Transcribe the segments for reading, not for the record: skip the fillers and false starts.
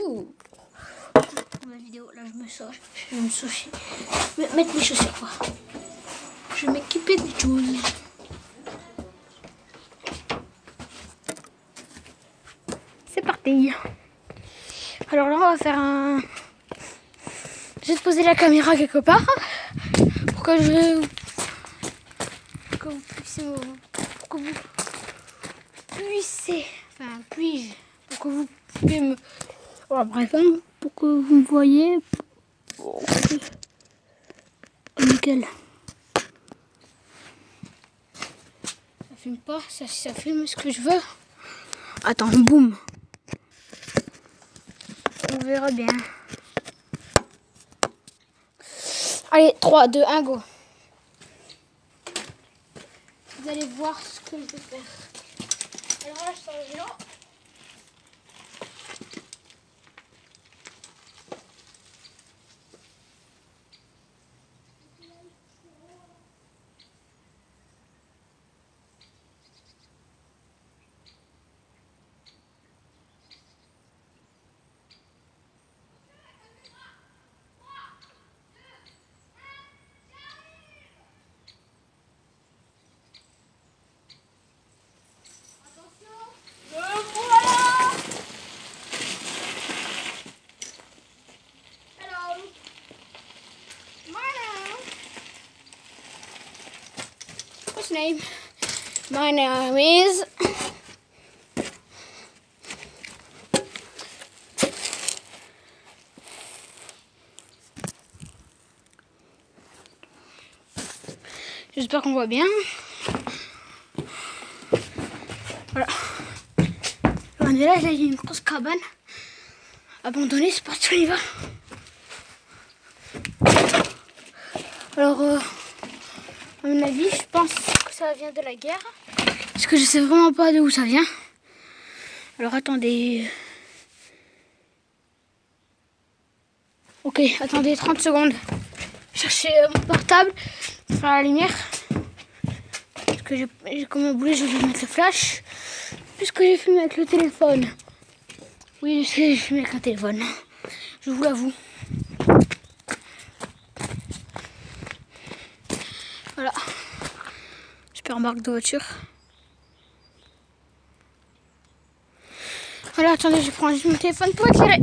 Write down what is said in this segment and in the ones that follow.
Ouh. La vidéo, là je me sors. Je vais mettre mes chaussures quoi. Je vais m'équiper des choses. C'est parti. Alors là on va faire un... Je vais poser la caméra quelque part pour que vous puissiez pour que vous puissiez me... Oh, bref, hein, pour que vous me voyez. Oh, nickel. Ça filme pas, ça filme ce que je veux. Attends, boum. On verra bien. Allez, 3, 2, 1, go. Vous allez voir ce que je vais faire. Alors là, je sors le vélo. Name. My name is j'espère qu'on voit bien. Voilà. On est là, il y a une grosse cabane abandonnée, c'est parti, on y va. Alors, à mon avis, je pense que ça vient de la guerre. Parce que je sais vraiment pas d'où ça vient. Alors, attendez. Ok, attendez 30 secondes. Chercher mon portable pour faire la lumière. Parce que j'ai comme un boulet, je vais mettre le flash. Puisque j'ai filmé avec le téléphone. Oui, je sais, j'ai filmé avec un téléphone. Je vous l'avoue. Voilà. Super marque de voiture. Voilà, attendez, je prends juste mon téléphone pour éclairer.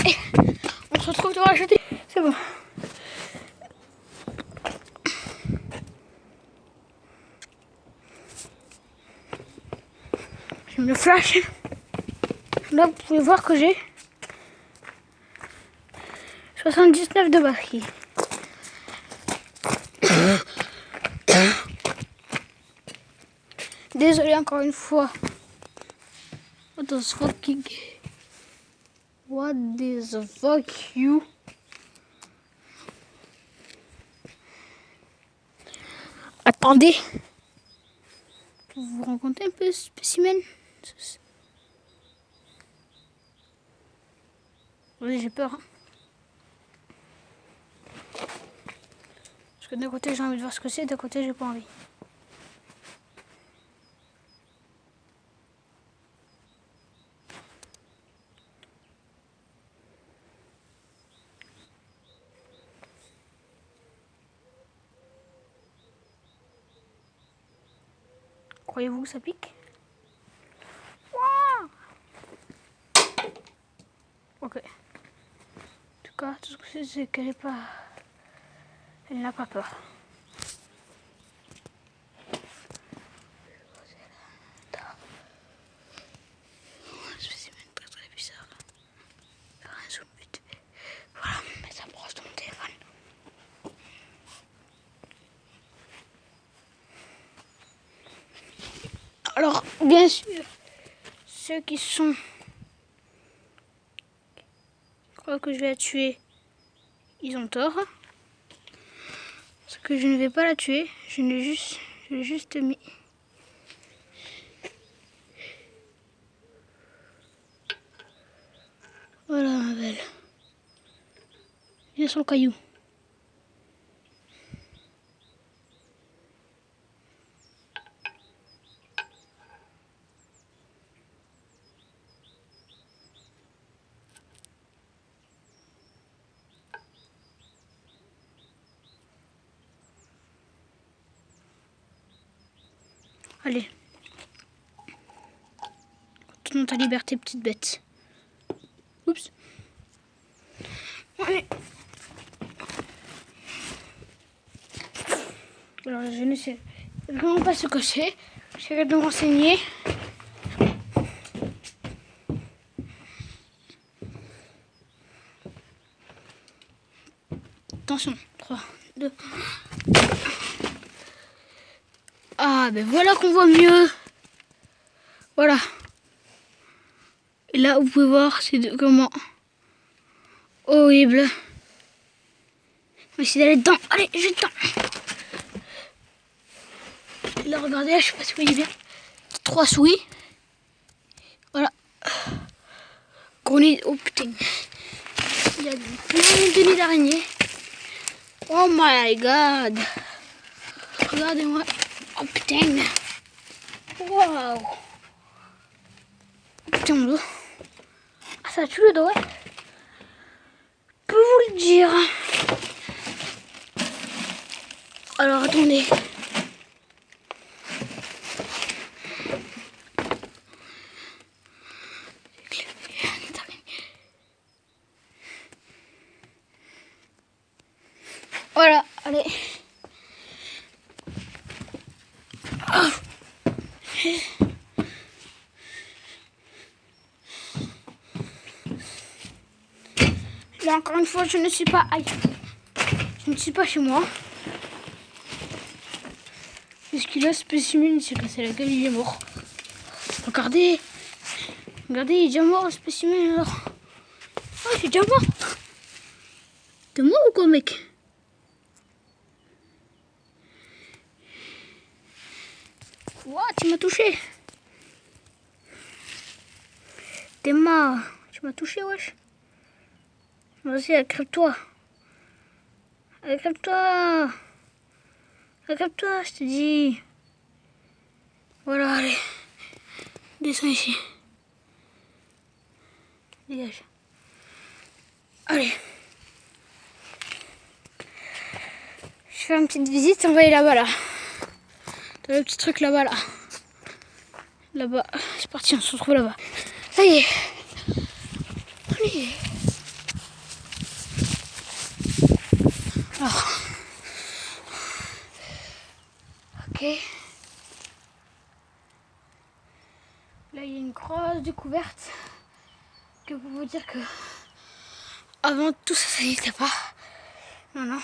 On se retrouve devant la jetée. C'est bon. J'ai mis le flash. Là, vous pouvez voir que j'ai 79 de batterie. Désolé encore une fois. What the fucking... What the fuck you... Attendez. Pour vous rencontrer un peu ce spécimen. Oui, j'ai peur. Hein. Parce que d'un côté j'ai envie de voir ce que c'est, d'un côté j'ai pas envie. Croyez-vous que ça pique? Wow. Ok. En tout cas, tout ce que c'est qu'elle est pas... Elle n'a pas peur. Spécimen très très bizarre. Faire un zoom vite fait. Voilà, mais ça brosse dans mon téléphone. Alors, bien sûr, ceux qui sont... Je crois que je vais la tuer. Ils ont tort. Parce que je ne vais pas la tuer. Je l'ai juste mis. Voilà ma belle. Viens sur le caillou. Allez. Retourne ta liberté, petite bête. Oups. Allez. Alors, je ne sais vraiment pas ce que c'est. J'essaierai de me renseigner. Attention. 3, 2. Ah, ben voilà qu'on voit mieux. Voilà. Et là, vous pouvez voir, c'est comment horrible. On va essayer d'aller dedans. Allez, je vais dedans. Là, regardez, je sais pas si vous voyez bien. 3 souris. Voilà. Gros nid. Oh putain. Il y a plein de nids d'araignées. Oh my god. Regardez-moi. Oh putain. Waouh. Putain, mon dos. Ah, ça tue le dos, ouais. Je peux vous le dire. Alors, attendez. Voilà, allez. Là, encore une fois, je ne suis pas... Aïe. Je ne suis pas chez moi. Puisque là, spécimen, il s'est cassé la gueule, il est mort. Regardez. Regardez, il est déjà mort, le spécimen, alors. Oh, il est déjà mort. T'es mort ou quoi, mec? What? Tu m'as touché. T'es mort. Tu m'as touché, wesh. Vas-y, accroche-toi. Accroche-toi. Accroche-toi, je te dis. Voilà, allez. Descends ici. Dégage. Allez. Je fais une petite visite, on va aller là-bas, là. Dans le petit truc là-bas, là. Là-bas. C'est parti, on se retrouve là-bas. Ça y est. Allez. Alors. Ok. Là, il y a une grosse découverte. Que pour vous dire que avant tout ça, ça n'existait pas. Non, non.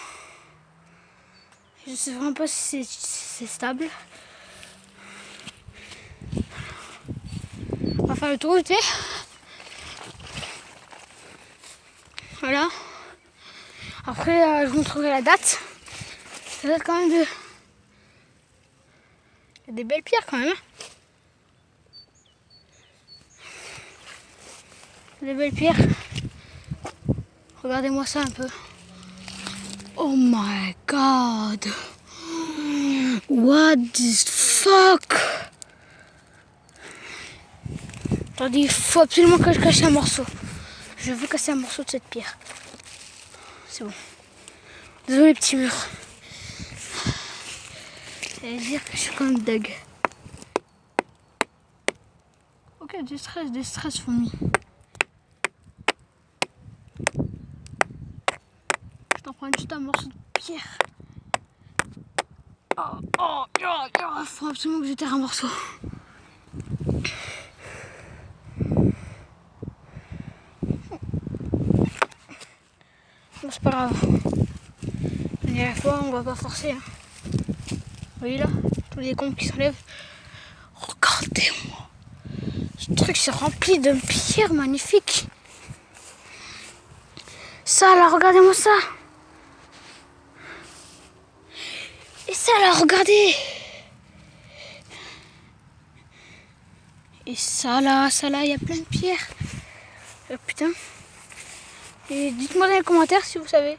Je sais vraiment pas si c'est stable. On va faire le tour, tu sais. Voilà. Après, je vous montrerai la date. Ça date quand même de... Il y a des belles pierres quand même. Des belles pierres. Regardez-moi ça un peu. Oh my god. What the fuck? Attendez, il faut absolument que je cache un morceau. Je veux casser un morceau de cette pierre. C'est bon. Désolé, petit mur. Ça veut dire que je suis comme Doug. Ok, des stress fourmis. Je t'en prends juste un morceau de pierre. Il faut absolument que je terre un morceau. Bon, c'est pas grave. La dernière fois, on va pas forcer. Hein. Vous voyez là, tous les cons qui s'enlèvent. Regardez-moi. Ce truc c'est rempli de pierres magnifiques. Ça là, regardez-moi ça. Et ça là, regardez. Et ça là, il y a plein de pierres. Oh, putain. Et dites-moi dans les commentaires si vous savez.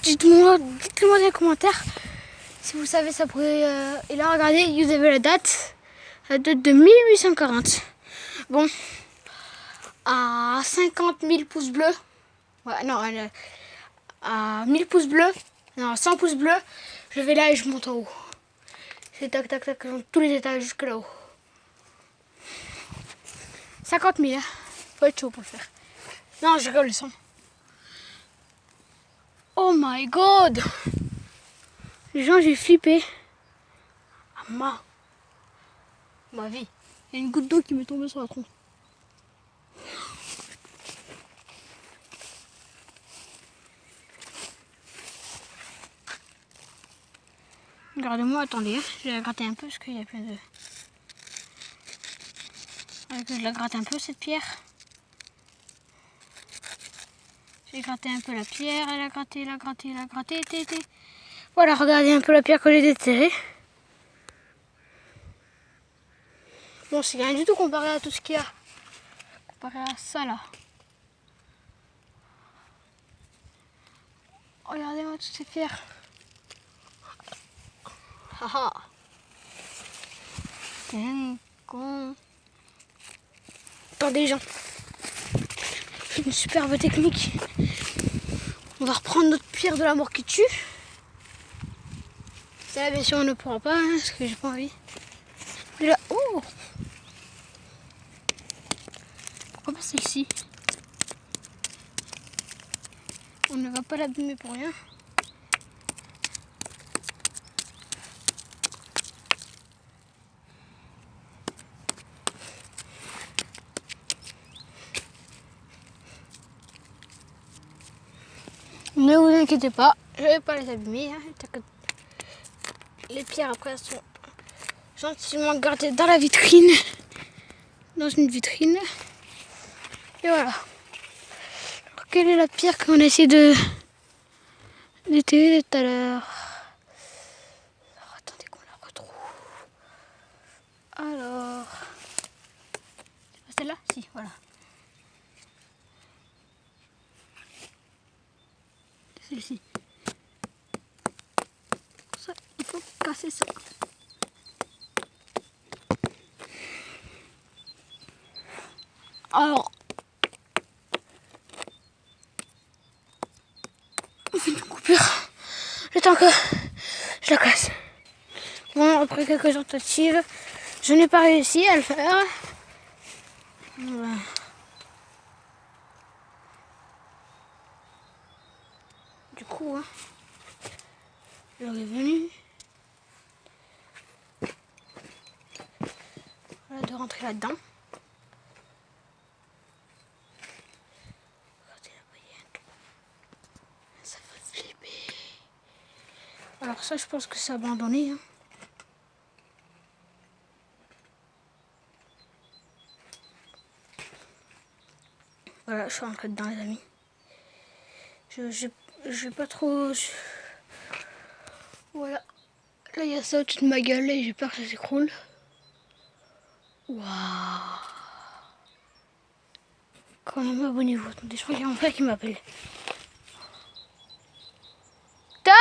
Dites-moi dans les commentaires si vous savez ça pourrait... Et là, regardez, vous avez la date. La date de 1840. Bon. À 50 000 pouces bleus. Ouais, non, à 1000 pouces bleus. Non, à 100 pouces bleus. Je vais là et je monte en haut. C'est tac tac tac dans tous les étages jusque là-haut. 50 000, hein. Faut être chaud pour le faire. Non, je rigole, le son. Oh my god! Les gens, j'ai flippé. Ah, ma vie. Il y a une goutte d'eau qui m'est tombée sur la tronche. Regardez-moi, attendez, je vais la gratter un peu parce qu'il y a plein de... Je la gratte un peu cette pierre. J'ai gratté un peu la pierre, elle a gratté, tété. Voilà, regardez un peu la pierre que j'ai déterrée. Bon, c'est rien du tout comparé à tout ce qu'il y a. Comparé à ça là. Regardez-moi toutes ces pierres. Haha. C'est un con. Attendez les gens. Une superbe technique. On va reprendre notre pierre de la mort qui tue. Ça bien sûr on ne pourra pas, hein, parce que j'ai pas envie. Mais là, oh! Pourquoi pas celle-ci? On ne va pas l'abîmer pour rien. Ne vous inquiétez pas, je vais pas les abîmer. Hein. Les pierres après elles sont gentiment gardées dans la vitrine. Dans une vitrine. Et voilà. Alors, quelle est la pierre qu'on a essayé de déterrer tout à l'heure? Attendez qu'on la retrouve. Alors. C'est pas celle-là? Si, voilà. Celle-ci. Ça, il faut casser ça. Alors, on fait une coupure. Le temps que je la casse. Bon, après quelques tentatives, je n'ai pas réussi à le faire. Voilà. Du coup, hein, j'aurais venu voilà, de rentrer là-dedans. Regardez la paillette. Ça fait flipper. Alors ça, je pense que c'est abandonné. Hein. Voilà, je suis rentrée dedans, les amis. Je vais pas trop... Voilà. Là, il y a ça au-dessus de ma gueule et j'ai peur que ça s'écroule. Waouh. Quand même, abonnez-vous. Attendez, je crois qu'il y a mon frère qui m'appelle. Tom!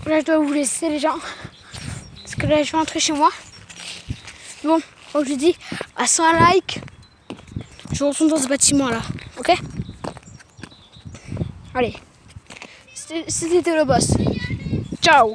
Là, je dois vous laisser, les gens. Parce que là, je vais rentrer chez moi. Bon, comme je dis, à 100 likes, je retourne dans ce bâtiment-là. Ok? Allez. C'était le boss. Ciao!